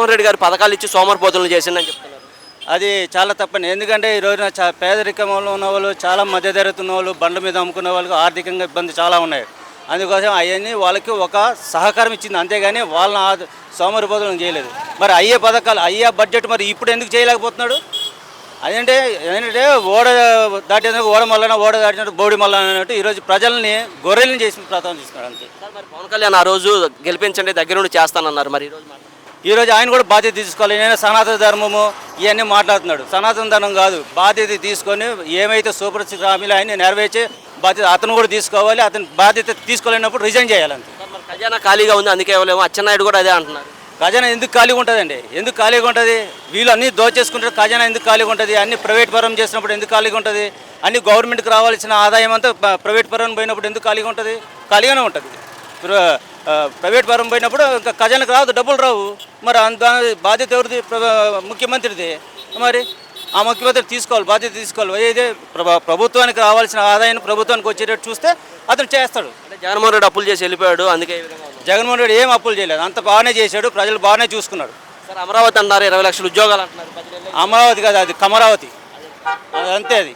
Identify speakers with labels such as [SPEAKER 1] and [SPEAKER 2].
[SPEAKER 1] జగన్మోహన్ రెడ్డి గారు పథకాలు ఇచ్చి సోమరిపోతులను చేసిందని చెప్తున్నారు.
[SPEAKER 2] అది చాలా తప్పండి. ఎందుకంటే ఈ రోజున పేదరికంలో ఉన్న వాళ్ళు, చాలా మధ్యతరగతి ఉన్న వాళ్ళు, బండ్ల మీద అమ్ముకునే వాళ్ళకి ఆర్థికంగా ఇబ్బంది చాలా ఉన్నాయి. అందుకోసం అవన్నీ వాళ్ళకి ఒక సహకారం ఇచ్చింది, అంతేగాని వాళ్ళని సోమరిపోతులను చేయలేదు. మరి అయ్యే పథకాలు, అయ్యే బడ్జెట్ మరి ఇప్పుడు ఎందుకు చేయలేకపోతున్నాడు? అదేంటే ఏంటంటే ఓడ దాటేందుకు ఓడ మల్లన, ఓడ దాటినట్టు బోడి మల్లన అన్నట్టు ఈరోజు ప్రజల్ని గొర్రెల్ని చేసి ప్రతాపం చేస్తున్నాడు అంతే.
[SPEAKER 1] సార్ మరి పవన్ కళ్యాణ్ ఆ రోజు గెలిపించండి దగ్గరుండి చేస్తానన్నారు, మరి
[SPEAKER 2] ఈరోజు ఆయన కూడా బాధ్యత తీసుకోవాలి. నేను సనాతన ధర్మము ఇవన్నీ మాట్లాడుతున్నాడు. సనాతన ధర్మం కాదు, బాధ్యత తీసుకొని ఏమైతే సూపర్ సిక్స్ హామీలు ఆయన నెరవేర్చే బాధ్యత అతను కూడా తీసుకోవాలి. అతను బాధ్యత తీసుకోలేనప్పుడు రిజైన్ చేయాలంతే.
[SPEAKER 1] మరి ఖజానా ఖాళీగా ఉంది, అందుకే ఇవ్వలేము. అచ్చెన్నాయుడు కూడా అదే అంటున్నారు.
[SPEAKER 2] ఖజానా ఎందుకు ఖాళీగా ఉంటుందండి? ఎందుకు ఖాళీగా ఉంటుంది? వీళ్ళు అన్నీ దోచేసుకుంటారు. ఖజానా ఎందుకు ఖాళీగా ఉంటుంది? అన్ని ప్రైవేట్ పరం చేసినప్పుడు ఎందుకు ఖాళీగా ఉంటుంది? అన్ని గవర్నమెంట్కి రావాల్సిన ఆదాయం అంతా ప్రైవేట్ పరం పోయినప్పుడు ఎందుకు ఖాళీగా ఉంటుంది? ఖాళీగానే ఉంటుంది. ప్రైవేట్ పరం పోయినప్పుడు ఇంకా ఖజానాకి రాదు, డబ్బులు రావు. మరి దాని బాధ్యత ఎవరిది? ముఖ్యమంత్రిది. మరి ఆ ముఖ్యమంత్రి తీసుకోవాలి, బాధ్యత తీసుకోవాలి. ఏదే ప్రభుత్వానికి రావాల్సిన ఆదాయాన్ని ప్రభుత్వానికి వచ్చేటట్టు చూస్తే అతను చేస్తాడు.
[SPEAKER 1] అంటే జగన్మోహన్ రెడ్డి అప్పులు చేసి వెళ్ళిపోయాడు, అందుకే ఈ విధంగా ఉంది.
[SPEAKER 2] జగన్మోహన్ రెడ్డి ఏం అప్పులు చేయలేదు, అంత బాగానే చేశాడు, ప్రజలు బాగానే చూసుకున్నాడు.
[SPEAKER 1] సార్ అమరావతి అన్నారు, 20 లక్షల ఉద్యోగాలు అంటున్నారు.
[SPEAKER 2] అమరావతి కాదు, అది కమరావతి. అది అంతే. అది